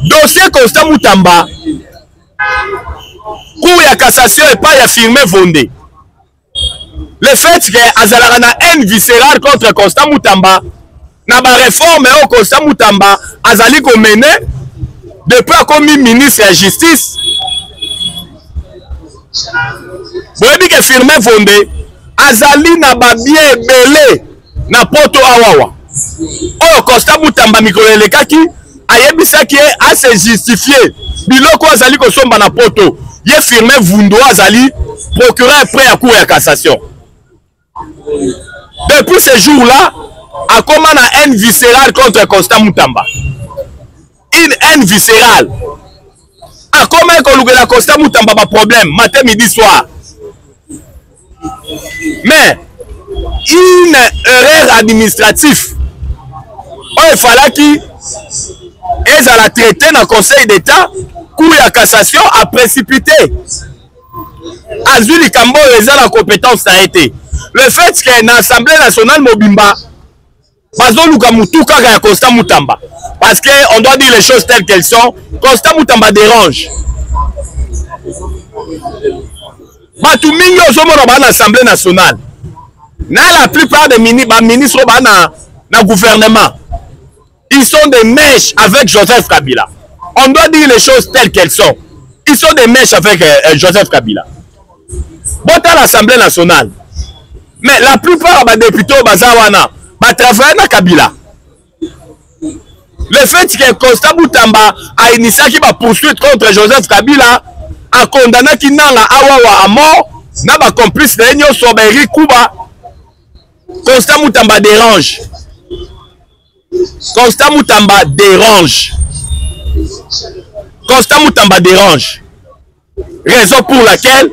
dossier Constant Moutamba cour ya cassation et pas ya firmé Vondé. Le fait que azalaka na haine viscérale contre Constant Moutamba na ba réforme au Constant Moutamba azali ko mener depuis comme ministre de la justice. Boyebi que firmé Vondé azali na ba bien belé na poto awawa. Oyo Constant Moutamba mikolo elekaki ayebisaki a se justifier biloko azali ko somba na poto. Ye firmé Vundo azali procureur près à cour de cassation. Depuis ce jour-là, a comment la haine viscérale contre Constant Moutamba. Une haine viscérale. A comment la Constant Moutamba pas problème matin, midi, soir. Mais une erreur administrative. Il fallait qu'il a traité dans le Conseil d'État. Cour de cassation a précipité. Azuli Kambo la compétence a été. Le fait que l'Assemblée nationale Mobimba, Bazoluka Moutou Kaka Constant Moutamba. Parce qu'on doit dire les choses telles qu'elles sont. Constant Moutamba dérange. Batumingi Ozomona dans l'Assemblée nationale. La plupart des ministres dans le gouvernement, ils sont des mèches avec Joseph Kabila. On doit dire les choses telles qu'elles sont. Ils sont des mèches avec Joseph Kabila. Bon, à l'Assemblée nationale. Mais la plupart des députés au Bazawana travaillent dans Kabila. Le fait que Constant Moutamba a initié qui va poursuite contre Joseph Kabila a condamné qui n'a la Awawa à mort, n'a pas complice de l'Union Soberi Kuba. Constant Moutamba dérange. Constant Moutamba dérange. Constant Moutamba dérange. Raison pour laquelle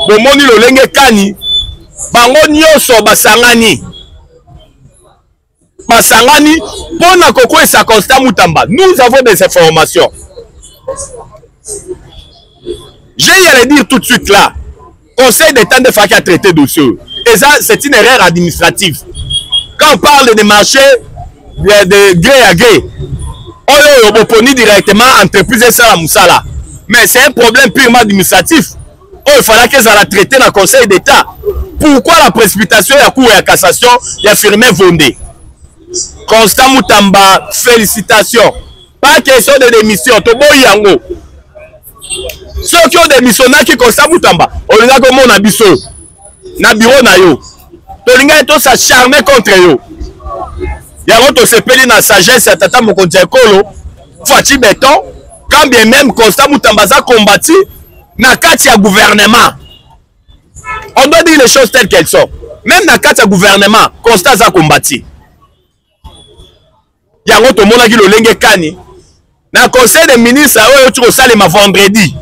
Bomoni Lolenge Kani bango nyonso basangani pona koko esa Constant Moutamba. Nous avons des informations. J'ai à le dire tout de suite là. Conseil d'État de Faki a traité dossier. Et ça, c'est une erreur administrative. Quand on parle de marché de gré à gré, on opponie directement entreprise et ça Moussala. Mais c'est un problème purement administratif. Il fallait que ça la traité dans le Conseil d'État. Pourquoi la précipitation de la Cour de cassation a firmé Vondé? Constant Moutamba, félicitations. Pas question de démission. Tobo Yango. Ceux qui ont démissionné qui Constant Moutamba, on a comme on a biso. Na bureau na yo. Tolinga eto s'acharner contre yo. Yango to sepeli na sagesse ya tata mokonzi ekolo. Fati béton. Quand bien même Constant Moutamba a combattu na kati ya gouvernement. On doit dire les choses telles qu'elles sont. Même na kati ya gouvernement, Constant a combattu. Yango to mona ki lolenge kani. Na conseil des ministres oyo tu kosalema vendredi.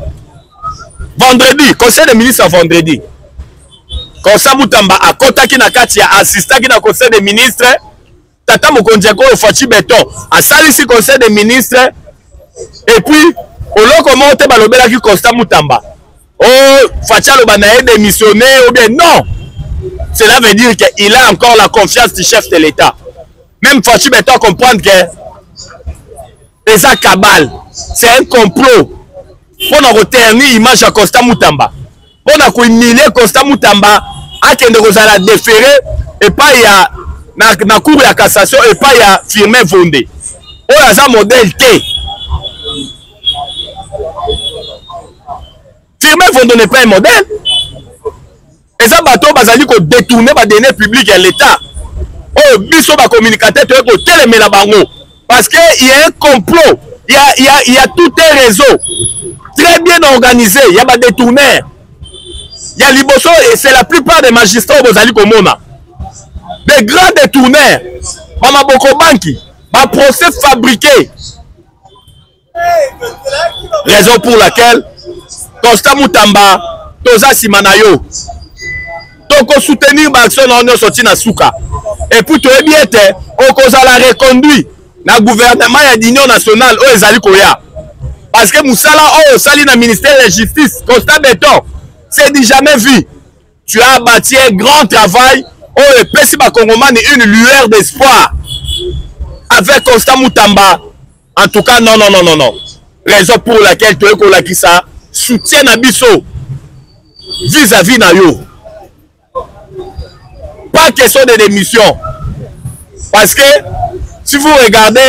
Vendredi, conseil des ministres vendredi. Constant Moutamba a kotaki na kati ya assistaki na conseil des ministres. Tata mokonzi ekolo Fati béton. A salisi conseil des ministres. Et puis, au lieu comment on balobela qui Constant Moutamba. Oh, Fati Aloba na démissionné ou bien non. Cela veut dire qu'il a encore la confiance du chef de l'État. Même Fati Béton comprendre que c'est un cabal, c'est un complot. Pour nous retenir l'image à Constant Moutamba. Pour nous humilier Constant Moutamba, à qui nous allons déférer et pas il y a na cour de cassation et pas il y a firmé Vondé. Oh, il y a un modèle T. Firmé Vondé n'est pas un modèle. Et ça, bateau, bazali ko détourner ba données publiques à l'État. Oh, biso ba communicateur, tu es ko télémé la bango. Parce qu'il y a un complot, il y a tout un réseau très bien organisé. Il y a des détourneurs. Il y a Liboso et c'est la plupart des magistrats au Bozali Komona. Des grands détourneurs. Mamaboko Banki. Un procès fabriqué. Raison pour laquelle Constant Moutamba, Toza Simanayo. Toko soutenir l'action de sorti na souka. Et puis tu es bien, on cause la reconduit. Na gouvernement ya d'union nationale o ezali koya parce que Moussala o sali na ministère de la justice Constant Béton c'est dit jamais vu. Tu as bâti un grand travail o epesi ba Congomani une lueur d'espoir avec Constant Moutamba En tout cas, non. Raison pour laquelle tu es qui ça soutient Nabiso vis-à-vis na yo. Pas question de démission. Parce que si vous regardez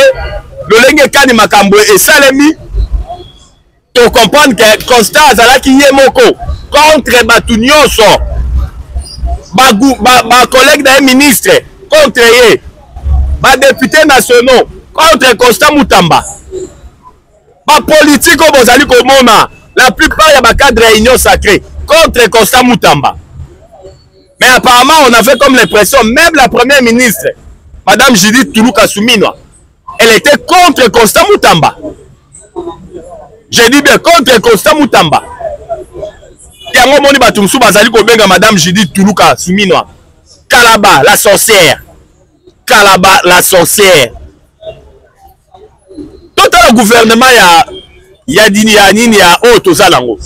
le Lenge Kani Makambo et Salemi, tu comprends que Constant Azalaki Yemoko contre Batunyoso, ma collègue d'un ministre contre Ye, ma député national contre Constant Moutamba, ma politique au Bozali Komona, la plupart y a cadre réunion sacrée contre Constant Moutamba. Mais apparemment, on avait comme l'impression, même la première ministre, Madame Judith Toulouka Souminoa, elle était contre Constant Moutamba. J'ai dit bien contre Constant Moutamba. Et à un moment, Madame Judith Toulouka Souminoa, Kalaba, la sorcière. Kalaba, la sorcière. Tout le gouvernement, il y a autre Zalango.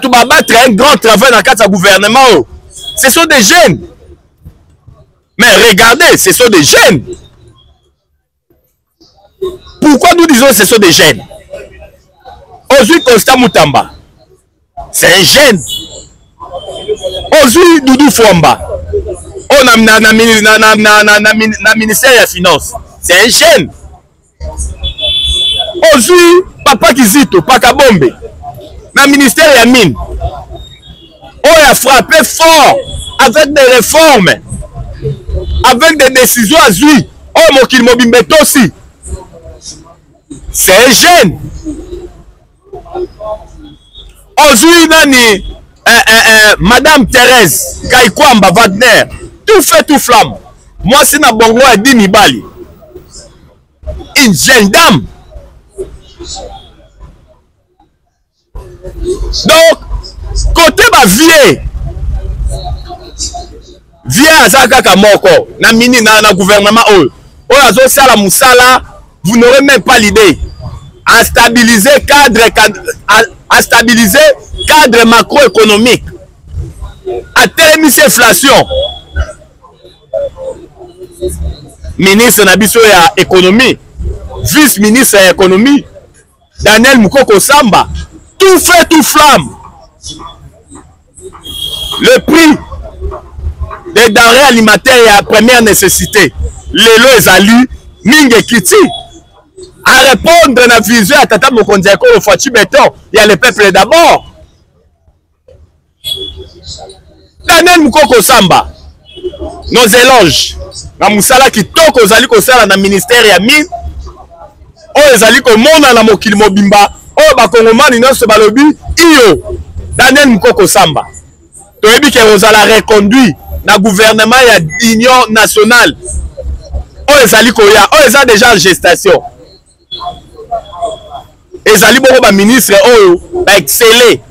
Tu vas battre un grand travail dans le cadre du gouvernement. Ce sont des jeunes. Mais regardez, ce sont des jeunes. Pourquoi nous disons que ce sont des jeunes? Aujourd'hui, Constant Moutamba, c'est un jeune. Aujourd'hui, Doudou Fouamba, on a ministère de la Finance, c'est un jeune. Aujourd'hui, Papa Kizito, Paka Bombe, dans le ministère de la Mine, on a frappé fort avec des réformes, avec des décisions à lui. Oh, Mokil Mobimbeto aussi. C'est un jeune. Aujourd'hui, Madame Thérèse Kaikwamba Wagner, tout fait tout flamme. Moi, c'est na bongo à Dini Bali. Une jeune dame. Donc, côté ma vieux Azaka Kamoko, na mini na gouvernement Oyazo Sala Moussala, vous n'aurez même pas l'idée. À stabiliser cadre macroéconomique, à terminer l'inflation. Ministre Nabiso ya économie, vice-ministre ya économie, Daniel Moukoko Samba, tout fait tout flamme. Le prix des denrées alimentaires à première nécessité, Lelo Ezali, Minge Kiti, à répondre à la vision à Tata Mokondiako, au Fati Béton, il y a le peuple d'abord. Daniel Moukoko Samba, nos éloges, na Moussala qui toque aux Ali Kosala dans le ministère ya mine, aux Ali Komona na Mokili Mobimba, aux Bakongomani non se balobi, iyo, Daniel Moukoko Samba. Toyebi ke ozala reconduit na gouvernement ya d'union nationale. Aux Ali Koya, aux a déjà en gestation. Ezali boko ba ministre oyo ba exceller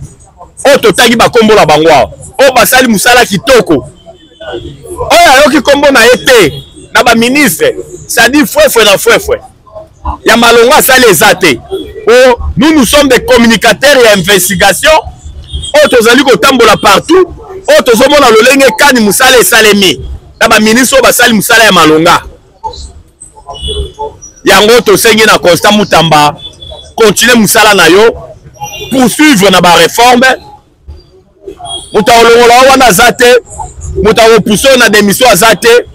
o totaki ba kombo la bangwa o basali musala kitoko oyo ayoki kombo na ete na ba ministre ça dit fouefoué na fouefoué ya malonga sali ezate o nous sommes des communicateurs et investigation o tozali ko tambola partout o tozomona lolenge kani musala esalemi na ba ministre o basali musala ya malonga yango tosengi na Constant Moutamba continuer musala na yo poursuivre na ba réforme mutaolongola wana zate mutaopousser na démission azate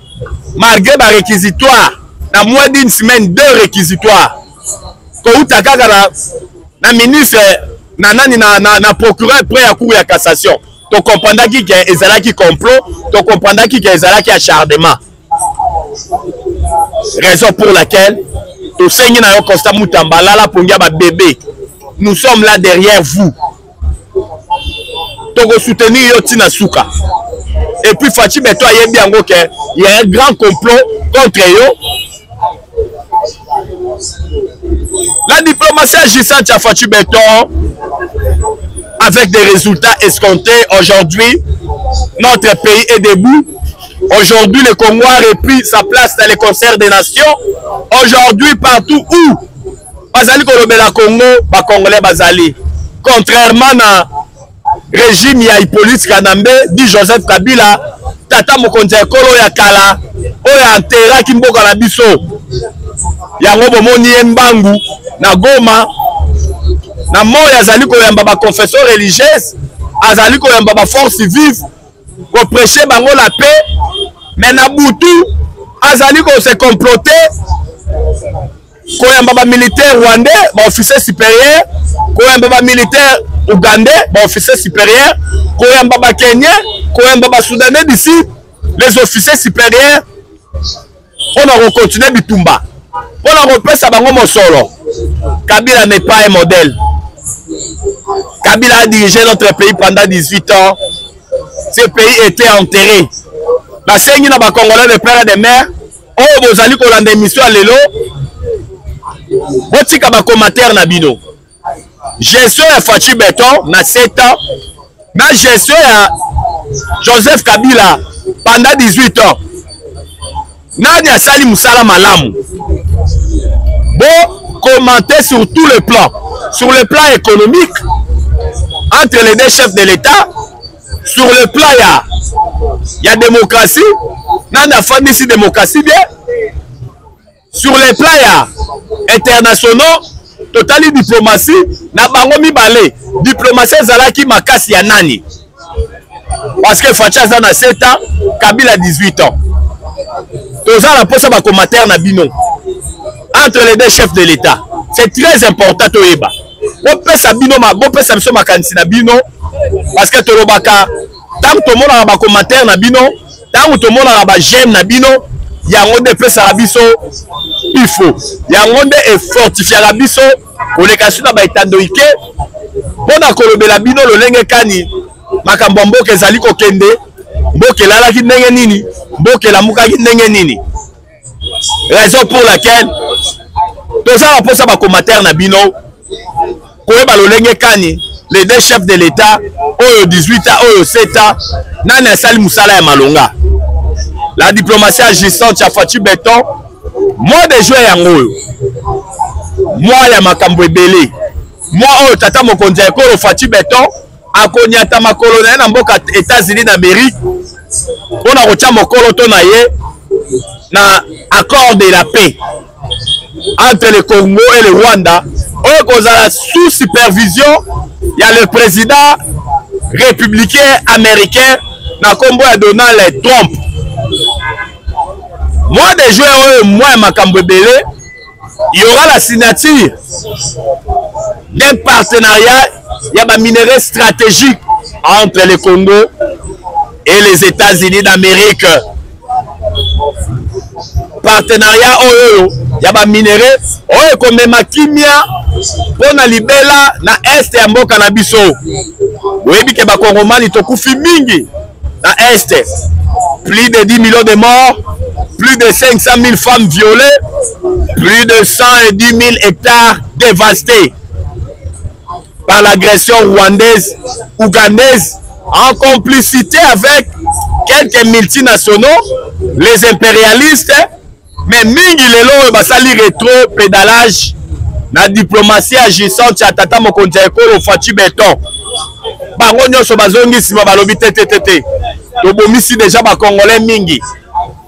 malgré ba réquisitoire na moins d'une semaine deux réquisitoires ko utakaka na ministre na nani na procureur près à cour ya cassation to comprendre ki ke ezalaki complot to comprendre ki ke ezalaki acharnement. Raison pour laquelle tout seigneur na yo Constant Moutamba là pongia ba bébé. Nous sommes là derrière vous. Toko soutenir yo tina souka. Et puis Fati Beto ayebi yango ke il y a un grand complot contre yo. La diplomatie agissante à Fati Beto avec des résultats escomptés aujourd'hui, notre pays est debout. Aujourd'hui, le Congo a repris sa place dans les concerts des nations. Aujourd'hui, partout où Bazali Kolobela Congo, ba Congolais Bazali. Contrairement à régime ya Hippolyte Kanambe, dit Joseph Kabila, Tata Mokonzi Ekolo ya Kala, Oya Antera Kimboka na biso. yango bomoni Mbangu na Goma na moya azali koyamba ba confession religieuse azali koyamba ba force vive ko prêcher bango la paix mais na butu azali ko se comploter koyamba ba militaire rwandais ba officier supérieur koyamba ba militaire ougandais ba officier supérieur koyamba ba kenyien koyamba ba soudanais d'ici les officiers supérieurs on a continué bitumba on a repensé bango mosolo. Kabila n'est pas un modèle. Kabila a dirigé notre pays pendant 18 ans. Ce pays était enterré. La seigne na ba Congolais de père et de mère. Oh bozali ko landa émission lelo. Botika ba commentaire na bino. Gestion ya Fachi Beton na 7 ans. Na gestion ya Joseph Kabila pendant 18 ans. Nani asali musala malamu. Bon, commenter sur tout le plan. Sur le plan économique, entre les deux chefs de l'État, sur le plan, il y a démocratie. Nani a fait ici démocratie bien. Sur le plan, il y a internationaux, totali diplomatie. Na bango mibale, diplomatie zalaki makasi ya nani. Parce que Facha a 7 ans, Kabila a 18 ans. Tous la poste à commentaire na bino entre les deux chefs de l'État. C'est très important toyeba. Bon pesa bino ma bon pesa biso makanisi na bino parce que tolobaka tant to mona ba commentaire na bino, tant to mona ba j'aime na bino, yango de pesa biso ifo. Yango de e fortifier biso kolekasi na ba etandoike. Pona kolobela bino lolenge kani makambo mboke ezali kokende. Mboke lala ki ndenge nini, mboke la muka ki ndenge nini. Raison pour laquelle tous ça va pas commentaire na bino koyeba lolenge kani les deux chefs de l'État oyo 18 ans oyo 7 ans nani asali musala ya malonga. La diplomatie agissante ya Fachi Beton moi de jouer yango moi ya makambo ebele moi oyo tata mokonzi ekolo Fachi Beton akonyata makolo na mboka États-Unis d'Amérique on a kotia mokolo to na ye na accord de la paix entre le Congo et le Rwanda. On a sous supervision, il y a le président républicain américain na kombo ya Donald Trump. Moi des joueurs moi makambo belé, il y aura la signature d'un partenariat, il y a des minéraux stratégiques entre le Congo et les États-Unis d'Amérique. Partenariat oyo ya ba minéraux oyo komema kimia pona libela na est ya mboka na biso. Oyebi ke ba Kongomani tokufi mingi na est. Plus de 10 millions de morts, plus de 500 000 femmes violées, plus de 110 000 hectares dévastés par l'agression rwandaise, ougandaise, en complicité avec quelques multinationaux, les impérialistes, mais mingi lelo basali rétro pédalage na diplomatie agissante ya tata mokonzi ekolo Fachi Beton. Bango nyonso bazongi sima balobi tete. Tobomisi déjà ba Congolais mingi.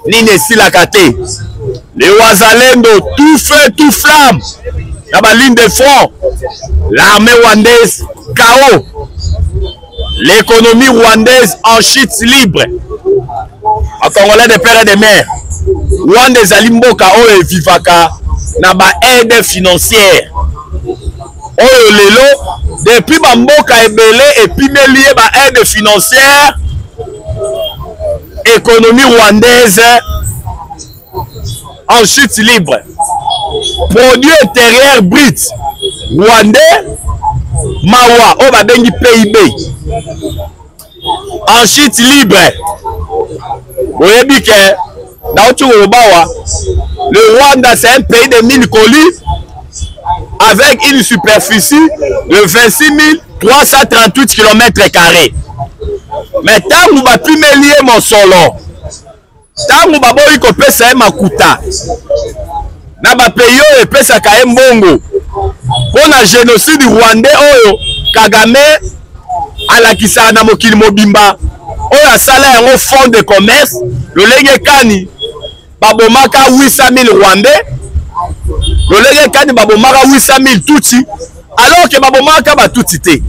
Nini esilaka te. Les Wazalendo tout feu tout flamme. Na ba ligne de front. L'armée rwandaise KO. L'économie rwandaise en chute libre. En Congolais de père et de mère. Rwanda ezali mboka oyo evivaka na ba aide financière. Oyo lelo depuis ba mboka ebele epimeli ba aide financière. Économie rwandaise en chute libre. Produit intérieur brut rwandais mawa o ba bengi PIB en chute libre. Oyebi ke le Rwanda c'est un pays de 1000 colis avec une superficie de 26 338 km². Mais tant que va plus lier mon solo, tant que va boy ko pesa makuta, na ba pays et pesa ka mbongo. Pour la génocide rwandais oyo Kagame alakisa na mokili mobimba oyo asala yango fond de commerce le lenge kani babomaka 800 000 rwandais lolenge kani babomaka 800 000 tuti alors que babomaka batuti te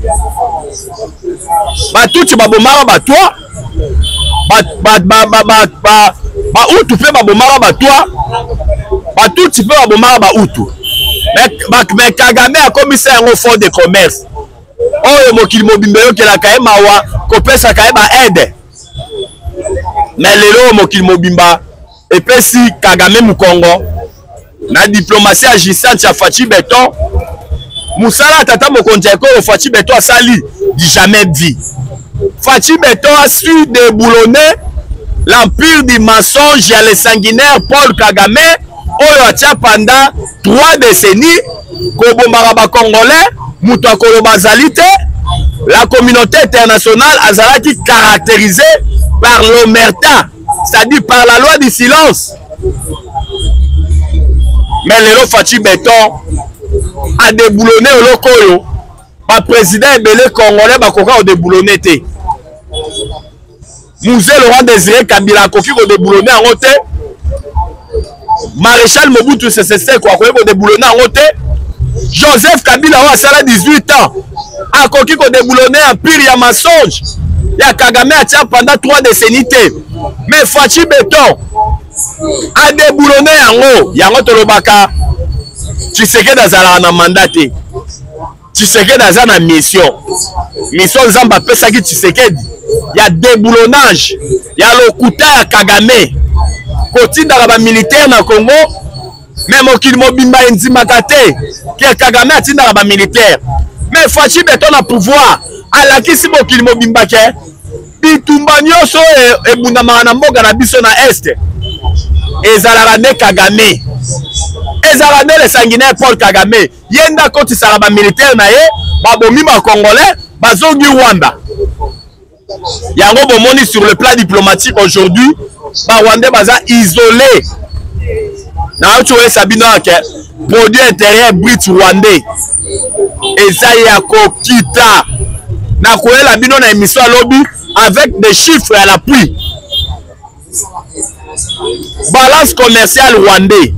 batuti babomaka batwa bautu mpe babomaka batwa batuti mpe babomaka bautu mais Kagame akomisa yango fond de commerce oyo mokili mobimba yokelaka ye mawa kopesaka ye baede mais lelo mokili mobimba epesi Kagame Mukongo na diplomatie agissante ya Fachi Beton musala tata mokonzi ekolo Fachi Beton asali du jamais dit. Fachi Beton a su déboulonner l'empire du mensonge ya le sanguinaire Paul Kagame oyo atia pendant 3 décennies kobombaka ba Congolais mutu akoloba azali te. La communauté internationale azalaki caractérisée par l'omerta, c'est-à-dire par la loi du silence. Mais lelo Fachi Beton a déboulonné Olokoyo. Ba président ebele congolais bakoka déboulonné te. Mouzé Laurent Désiré Kabila akoki ko déboulonné yango te. Maréchal Mobutu Sese Seko akoki ko déboulonné yango te. Joseph Kabila wa sala 18 ans akoki ko déboulonné empire ya mensonge ya Kagame atia pendant 3 décennies te. Mais Fachi Beton a déboulonné yango tolobaka Tshisekedi azalaka na mandat te. Tshisekedi aza na mission Nzambe apesaki Tshisekedi ya déboulonnage ya lokuta ya Kagame kotindaka ba militaire na Congo. Mais mokili mobimba endimaka te ke Kagame atindaka ba militaire. Mais Fachi Beton na pouvoir alakisi mokili mobimba ke bitumba nyonso ebundamaka na mboka na biso na este ezalaka nde Kagame, ezalaka nde le sanguinaire Paul Kagame. Ye nda kotisaka ba militaire na ye babomi ba Congolais bazongi Rwanda. Yango bomoni sur le plan diplomatique aujourd'hui ba Rwandais baza isolé. Na ocho sabino ke produit intérieur brut rwandais eza ya kokita na koyela bino na émission lobby avec des chiffres à l'appui. Balance commerciale rwandais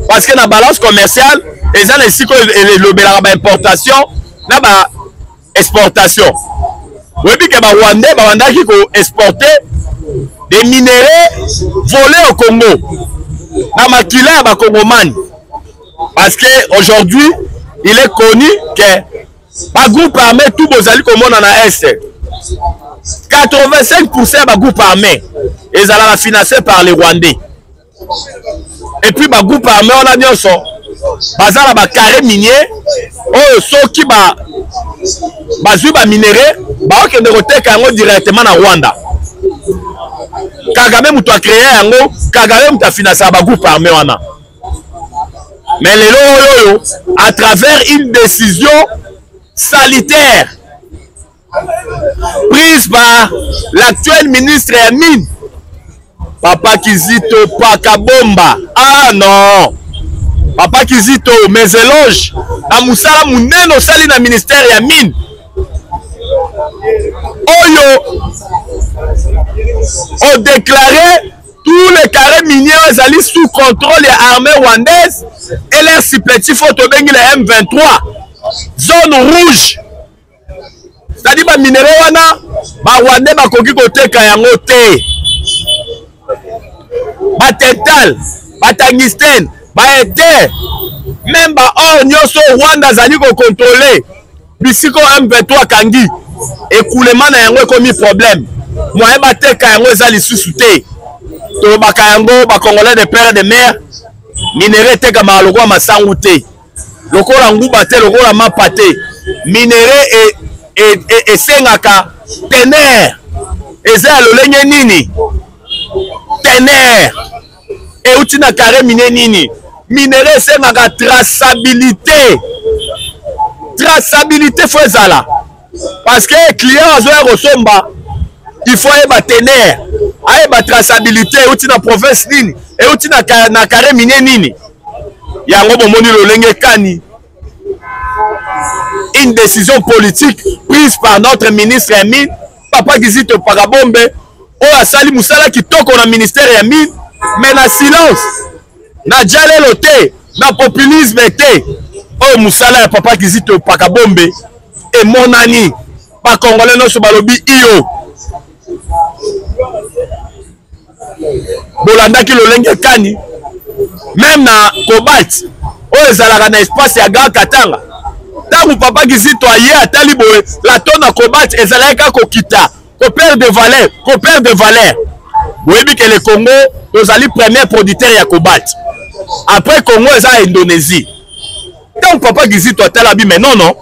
parce que na balance commerciale eza na siko elobelaka ba importation na ba exportation. Webi ke ba Rwandais ba wandaki ko exporter des minéraux volés au Congo na makila ya ba Congomani parce que aujourd'hui il est connu que ba groupe armé tout bozali komona na est 85% ba groupe armé ezala financé par les Rwandais. Et puis ba groupe armé on a nyonso bazala ba carré minier oyo soki bazwi ba minéraux ba okende koteka yango directement na Rwanda. Kagame mutu a créé yango, Kagame mutu a financé ba groupe armé wana. Mais lelo à travers une décision sanitaire prise par l'actuel ministre ya mine Papa Kizito Pakabomba. Ah non, Papa Kizito mes éloges na musala munene osali na ministère ya mine oyo ont déclaré tous les carrés miniers ezali sous contrôle ya armée rwandaise et leur supplétif autobengi le M23 zone rouge, c'est-à-dire ba minéraux wana ba Rwandais bakoki koteka yango te. Ba tétal, ba tungstène, ba éther, même ba or nyonso Rwanda zali ko contrôler bisiko M23 kangi écoulement na yango ekomi problème. Moyen bateka yango eza lisusu te. Tolobaka yango ba Congolais de père de mère minéraux teka maloko masangu te. Lokola nguba te, lokola mapa te. Minéraux et sengaka tener. Eza lolenge nini? Tener. Et utina carré minier nini? Minéraux sengaka traçabilité. Traçabilité faut ezala. Parce que client azoya kosomba il faut eba tener, eba traçabilité outi na province nini et outi na carré minier nini. Yango bomoni lolenge kani. Une décision politique prise par notre ministre ya mine Papa Kizito Pakabombe oyo asali musala kitoko na ministère ya mine mais na silence na jalelo te na populisme te oyo musala ya papa Kizito Pakabombe et monani ba congolais no so balobi iyo bolandaki lolenge kani même na Cobalt oyo ezalaka na espace ya Grand Katanga tangu papa Kizito aye atali boye la tonne à Cobalt ezalaka kokita ko perdre de valeur boyebi que le Congo tozali premier producteur ya Cobalt après Congo eza Indonésie donc papa Kizito atala bi mais non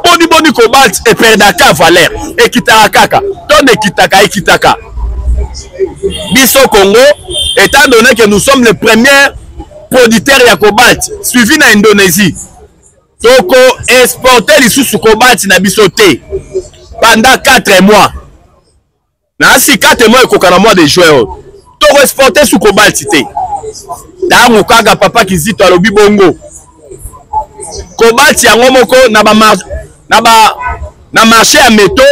boni Cobalt et perdaka valeur ekitaka kaka tonne ekitaka biso Congo étant donné que nous sommes les premiers producteurs ya Cobalt suivi na Indonésie toko exporter lisusu Cobalt na biso te pendant 4 mois na si 4 mois ekoka na mois de juin toko exporter sous Cobalt te tango kaka papa Kizito alobi bongo Cobalt yango moko na marché ya meto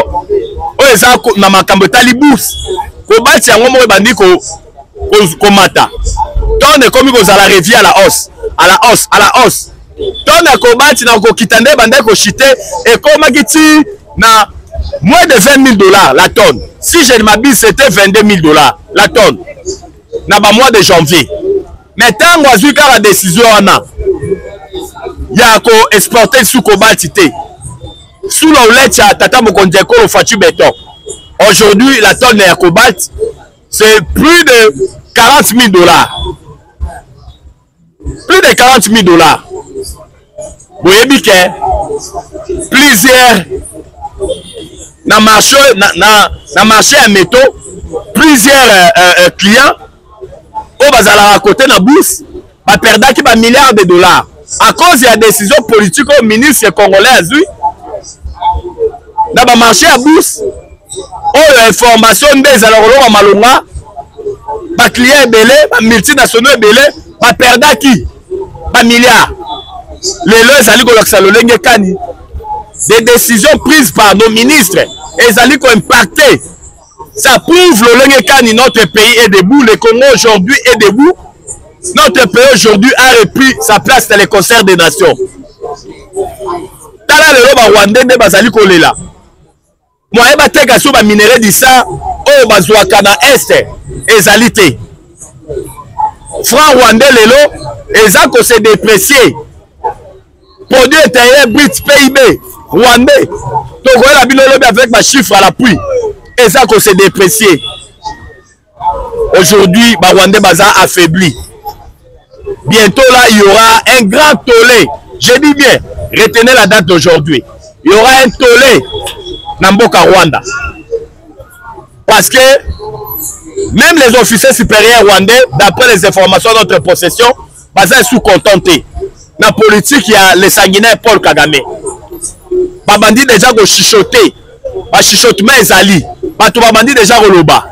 oyo eza na makambo tali bourse Cobalt yango moko ebandi komata tonne komi kozala revie à la hausse tonne Cobalt na kokita nde bande kochite ekomaki ti na moins de $20,000 la tonne. Si je ne m'abuse, c'était $22,000 la tonne na ba mois de janvier. Mais tant que la décision il y a ko exporter sous Cobalt te sous l'oulette ya Tata Mokonzi Ekolo Fatou Béton. Aujourd'hui la tonne de Cobalt c'est plus de $40,000. Plus de $40,000. Vous voyez bien plusieurs na marché à métaux, plusieurs clients au bazala à côté na bourse ba perdaki ba milliards de dollars à cause de la décision politique au ministre congolais azui na ba marché à bourse oh information des alors malonga ba clients belé ba multinationaux belé ba perdaki ba milliards les lois ali ko laksa lolenge kani des décisions prises par nos ministres et ça allait impacter. Ça prouve le Kani, notre pays est debout, le Congo aujourd'hui est debout. Notre pays aujourd'hui a repris sa place dans les concerts des nations. Tala le roba Rwandais de bazali kolela. Moi eba teka so ba minerai disa o bazwaka na est ezalité. Franc Rwandais lelo eza ko se déprécier. Produit intérieur brut PIB Rwandais. Donc voilà bilolobi avec ma chiffre à l'appui. Et ça qu'on s'est déprécié. Aujourd'hui, Rwandais Baza affaibli. Bientôt là, il y aura un grand tollé. Je dis bien, retenez la date d'aujourd'hui. Il y aura un tollé dans Mboka Rwanda. Parce que même les officiers supérieurs rwandais, d'après les informations de notre possession, Baza est sous-contenté. Dans la politique, il y a les sanguinaires Paul Kagame. Babandi déjà go chichoter. Ba chichotement ezali. Bato babandi déjà roloba.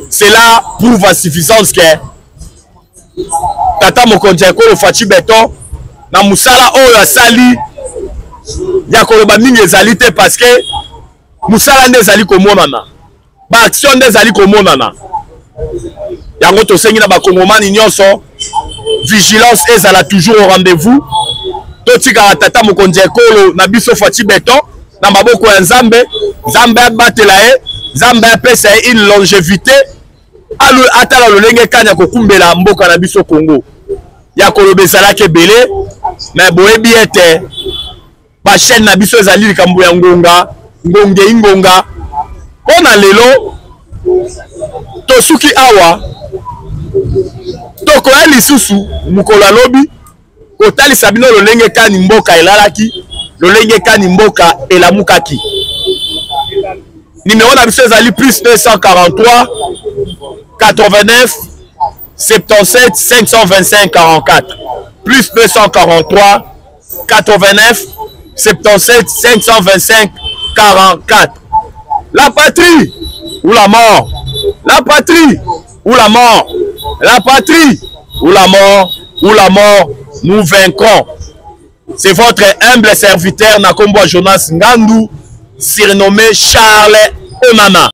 Cela prouve à suffisance que Tata Mokonzi Ekolo Fatou Béton na musala oyo asali ya koloba mingi ezali te parce que musala nde ezali komonana. Ba action nde ezali komonana. Yango tosengi na ba kongomani nyonso vigilance ezala toujours au rendez-vous. Totika Tata Mokonzi Ekolo na biso Fatou Béton na maboko ya Nzambe, Nzambe abatela ye, Nzambe apesa ye une longévité alu atala lolenge kanya kokumbela mboka na biso Congo. Ya koloba ezalaki ebele mais boyebi ete ba chaîne na biso ezali likambo ya ngonga mpona lelo tosuki awa tokoya lisusu mokolo alobi kotalisa bino lolenge kani mboka elalaki lolenge kani mboka elamukaki. Numéro na biso ezali plus 243 89 77 525 44 plus 243 89 77 525 44. La patrie ou la mort, la patrie ou la mort, la patrie ou la mort, ou la mort, nous vaincrons. C'est votre humble serviteur Nakombo Jonas Ngandou, surnommé Charles Onana.